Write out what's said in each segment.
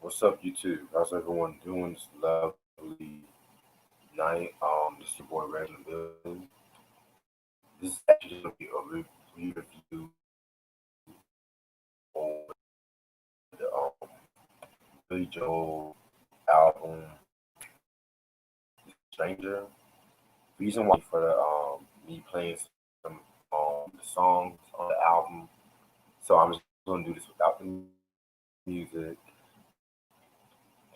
What's up, YouTube? How's everyone doing this lovely night? This is your boy Red in the building. This is actually just gonna be a review on the Billy Joel album, Stranger. Reason why for the me playing some the songs on the album. So I'm just gonna do this without the music.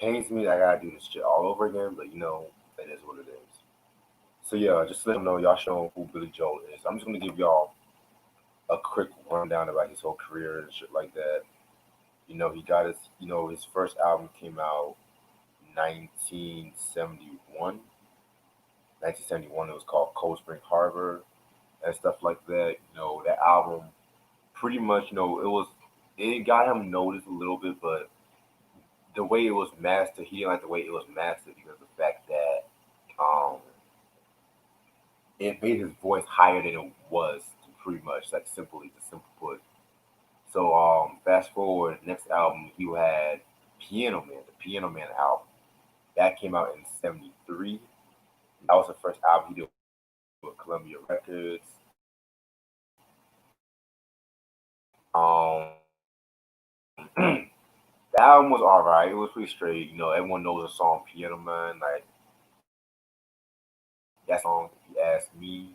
Pains me that I gotta do this shit all over again, but it is what it is. So yeah, just to let y'all know, y'all should know who Billy Joel is. I'm just gonna give y'all a quick rundown about his whole career and shit like that. He got his first album came out 1971. 1971, it was called Cold Spring Harbor and stuff like that. That album pretty much, it got him noticed a little bit, but the way it was mastered, he didn't like the way it was mastered because of the fact that um, it made his voice higher than it was, pretty much, like simply, to simple put. So fast forward, next album he had Piano Man, the Piano Man album. That came out in '73. That was the first album he did with Columbia Records. The album was alright. It was pretty straight. Everyone knows the song Piano Man. Like that song, if you ask me.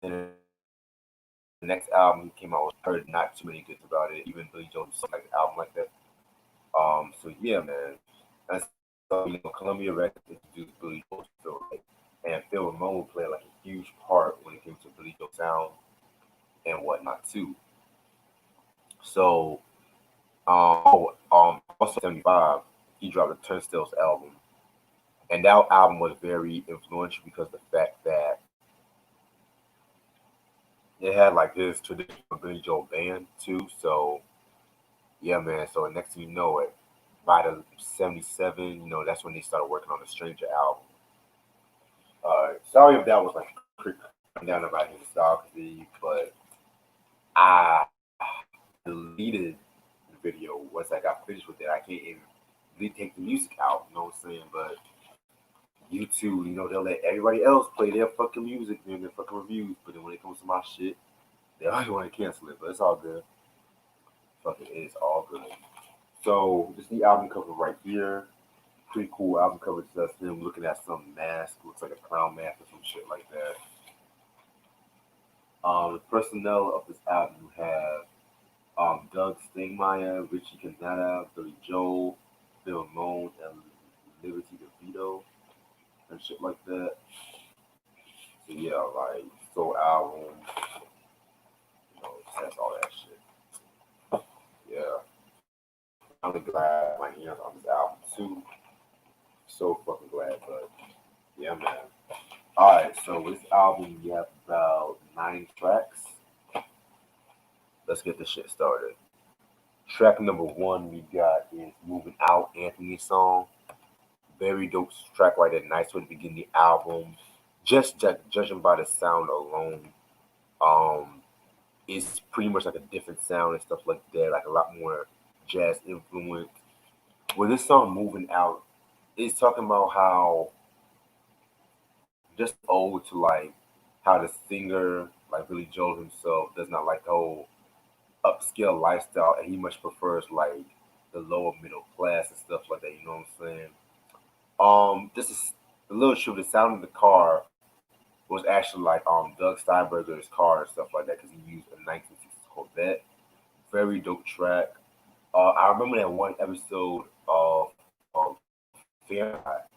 Then the next album he came out was heard not too many good about it. Even Billy Joel himself like the album like that. So yeah, man. And so Columbia Records introduced Billy Joel to Phil Wright, and Phil Ramone played like a huge part when it came to Billy Joel's sound and whatnot too. So also 75, he dropped the Turnstiles album, and that album was very influential because the fact that it had like his traditional Billy Joel band too. So yeah, man. So next thing you know it, by the '77, that's when they started working on the Stranger album. Sorry if that was like a quick rundown about his discography, but I deleted the video once I got finished with it. I can't even really take the music out, you know what I'm saying? But YouTube, they'll let everybody else play their fucking music and their fucking reviews, but then when it comes to my shit, they always want to cancel it. But it's all good. Fuck it, it's all good. So this is the album cover right here. Pretty cool album cover. Just him looking at some mask, looks like a clown mask or some shit like that. The personnel of this album you have Doug Stingmeyer, Richie Canada, Billy Joel, Phil Moan, and Liberty DeVito and shit like that. So yeah, like Soul album, it has all that shit. Yeah, I'm glad my hands on this album too. So fucking glad, but yeah, man. All right, so with this album we have about 9 tracks. Let's get this shit started. Track number one we got is "Moving Out," Anthony's song. Very dope track right there. Nice way to begin the album. Just judging by the sound alone, um, it's pretty much like a different sound and stuff like that. Like a lot more jazz influence. With this song "Moving Out," it's talking about how just ode to like how the singer, like Billy Joel himself, does not like the whole upscale lifestyle, and he much prefers like the lower middle class and stuff like that. You know what I'm saying? This is a little true. The sound of the car was actually like Doug Steinberger's car and stuff like that because he used a 1960s Corvette. Very dope track. I remember that one episode of Fahrenheit.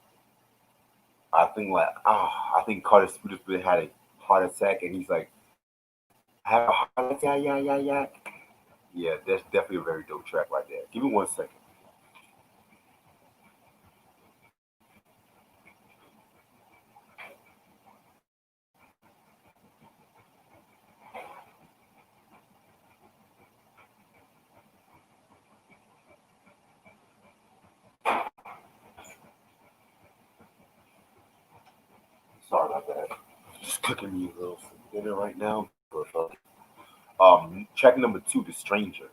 I think Carter Spooderfield had a heart attack and he's like, I have a heart attack, yeah. Yeah, that's definitely a very dope track right there. Give me 1 second. Sorry about that. Just cooking me a little dinner right now, but fuck it. Track number two, The Stranger.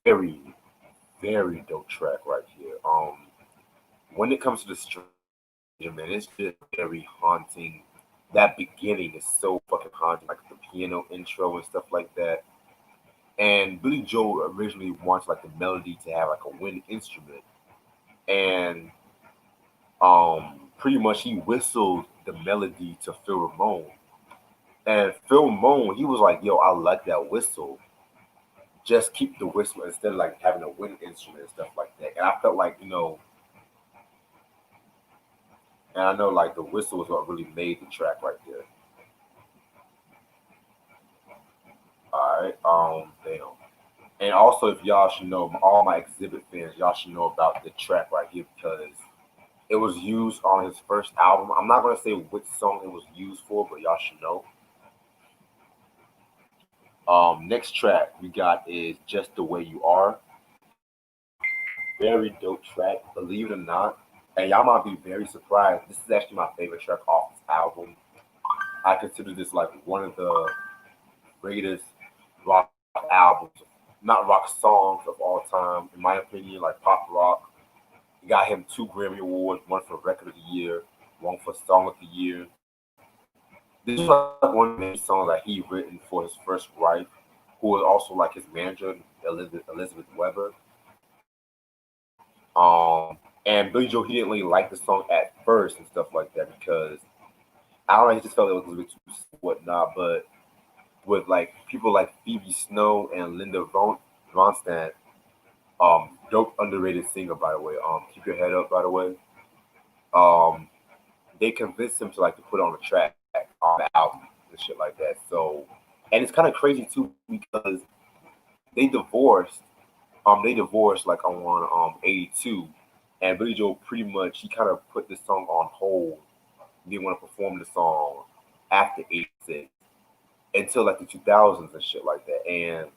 very, very dope track right here. When it comes to the stranger, man, it's just very haunting. That beginning is so fucking haunting, like the piano intro and stuff like that. And Billy Joel originally wants like the melody to have like a wind instrument, and pretty much he whistled the melody to Phil Ramone. And Phil Ramone, he was like, "Yo, I like that whistle. Just keep the whistle instead of like having a wind instrument and stuff like that." And I felt like, and I know like the whistle was what really made the track right there. All right, damn. And also, if y'all should know, all my Exhibit fans, y'all should know about the track right here because it was used on his first album. I'm not gonna say which song it was used for, but y'all should know. Next track we got is "Just the Way You Are." Very dope track, believe it or not. And y'all might be very surprised. This is actually my favorite track off this album. I consider this like one of the greatest rock albums, not rock songs of all time, in my opinion, like pop rock. It got him two Grammy Awards, one for Record of the Year, one for Song of the Year. This is like one of the main songs that he written for his first wife, who was also like his manager, Elizabeth Weber. And Billy Joe, he didn't really like the song at first and stuff like that because I don't know, he just felt it was a bit too whatnot. But with like people like Phoebe Snow and Linda Ronstadt, dope underrated singer by the way. Keep your head up by the way. Um, they convinced him to like to put on a track on the album and shit like that. So, and it's kind of crazy too because they divorced. They divorced like on '82, and Billy Joel pretty much he kind of put this song on hold. He didn't want to perform the song after '86 until like the 2000s and shit like that. And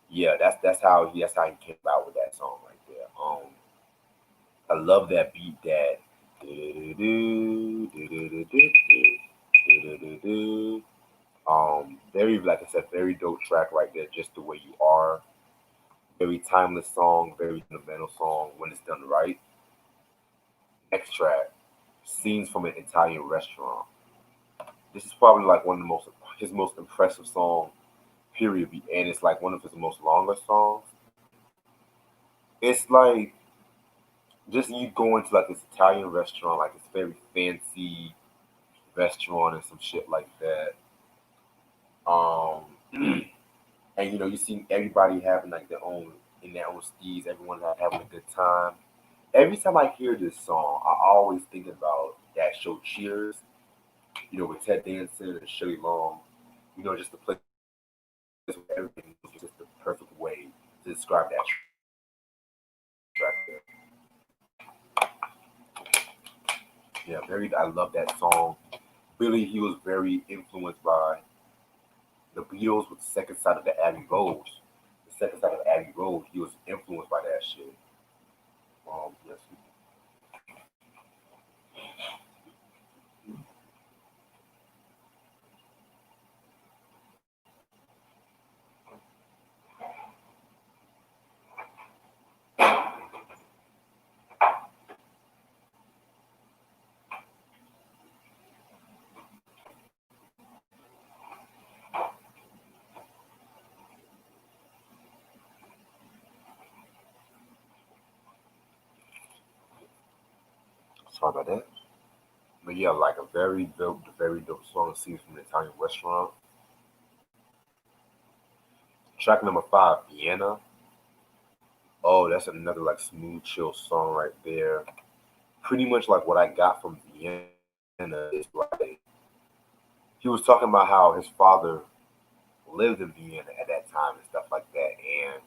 yeah, that's how he came out with that song right there. I love that beat that. Very like I said, very dope track right there. Just the way you are, very timeless song, very fundamental song when it's done right. Next track, scenes from an Italian restaurant. This is probably like one of the most his most impressive song, period. And it's like one of his most longer songs. It's like just you go into like this Italian restaurant, like it's very fancy restaurant and some shit like that. Um, and you see everybody having like their own in their own steeds. Everyone having a good time. Every time I hear this song, I always think about that show Cheers. With Ted Danson and Shelley Long. Just the place where everything was just the perfect way to describe that track there. Yeah, very. I love that song. Billy, he was very influenced by the Beatles with the second side of the Abbey Road. The second side of the Abbey Road, he was influenced by that shit. Yes. Sorry about that. But yeah, like a very dope song scenes from the Italian restaurant. Track number five, Vienna. Oh, that's another like smooth, chill song right there. Pretty much like what I got from Vienna is like he was talking about how his father lived in Vienna at that time and stuff like that, and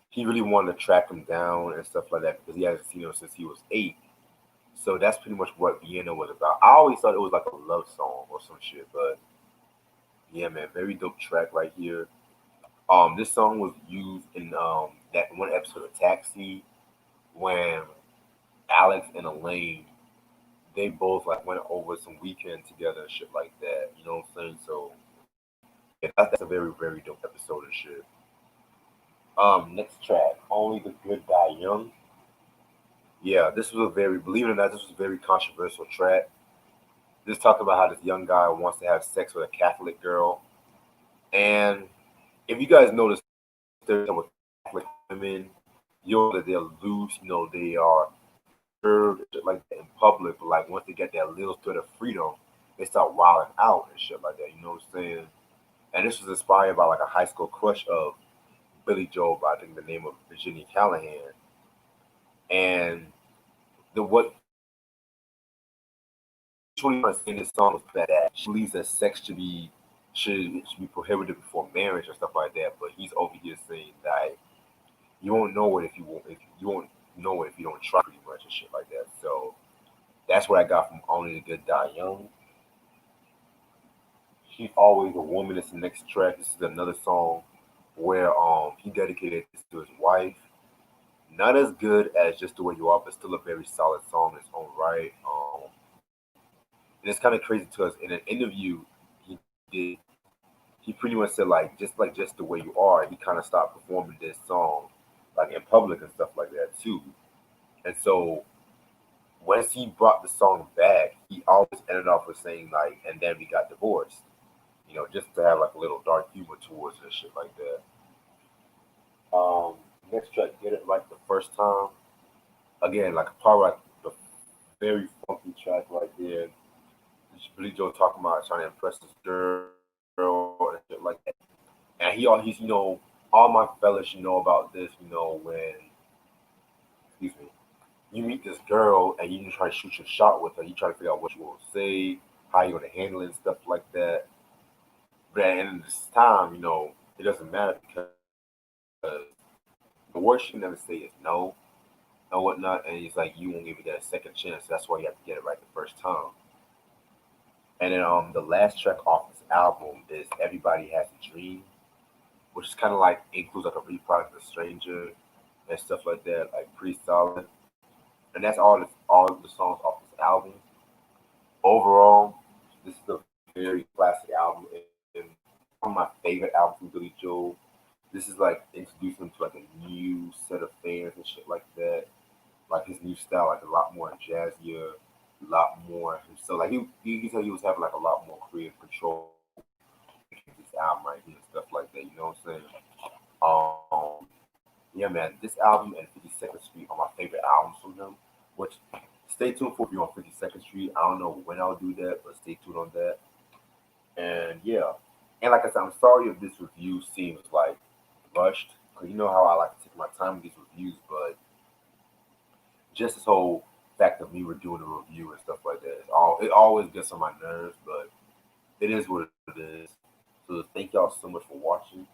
he really wanted to track him down and stuff like that because he hasn't seen him since he was 8. So that's pretty much what Vienna was about. I always thought it was like a love song or some shit, but yeah, man, very dope track right here. This song was used in that one episode of Taxi when Alex and Elaine they both like went over some weekend together and shit like that. You know what I'm saying? So yeah, that's a very dope episode and shit. Next track, Only the Good Die Young. Yeah, this was a very, believe it or not, this was a very controversial track. This talked about how this young guy wants to have sex with a Catholic girl. And if you guys notice, there's with Catholic women, you know that they're loose, you know, they are served shit like that in public, but like once they get that little bit of freedom, they start wilding out and shit like that, you know what I'm saying? And this was inspired by like a high school crush of Billy Joel, by I think the name of Virginia Callahan. And the what truly want to say in this song is that she believes that sex should be prohibited before marriage and stuff like that. But he's over here saying that you won't know it if you won't know it if you don't try pretty much and shit like that. So that's what I got from Only the Good Die Young. She's Always a Woman is the next track. This is another song where he dedicated this to his wife. Not as good as Just the Way You Are, but still a very solid song in its own right. And it's kind of crazy to us. In an interview he did, he pretty much said like Just the Way You Are, he kind of stopped performing this song like in public and stuff like that too. And so once he brought the song back, he always ended off with saying like, and then we got divorced. You know, just to have like a little dark humor towards it and shit like that. Um, Next track, Get It Right the First Time. Again, like a part like the very funky track right there. Billy Joe talking about trying to impress this girl and shit like that. And he's all my fellas should know about this. When excuse me, you meet this girl and you just try to shoot your shot with her. You try to figure out what you want to say, how you going to handle it, and stuff like that. But at the end of this time, it doesn't matter because the worst you can never say is no and whatnot. And it's like you won't even get a second chance. That's why you have to get it right the first time. And then the last track off this album is Everybody Has a Dream, which is kind of like includes like a reprod of The Stranger and stuff like that, like pretty solid. And that's all the songs off this album. Overall, this is a very classic album and one of my favorite albums from Billy Joel. This is like introducing him to like a new set of fans and shit like that. Like his new style, like a lot more jazzier, a lot more himself. Like you can tell he was having like a lot more creative control in this album right here and stuff like that. You know what I'm saying? Yeah, man, this album and 52nd Street are my favorite albums from him. Which stay tuned for if you're on 52nd Street. I don't know when I'll do that, but stay tuned on that. And yeah, and like I said, I'm sorry if this review seems like rushed, because you know how I like to take my time with these reviews, but just this whole fact of me doing a review and stuff like that, it always gets on my nerves, but it is what it is. So thank y'all so much for watching.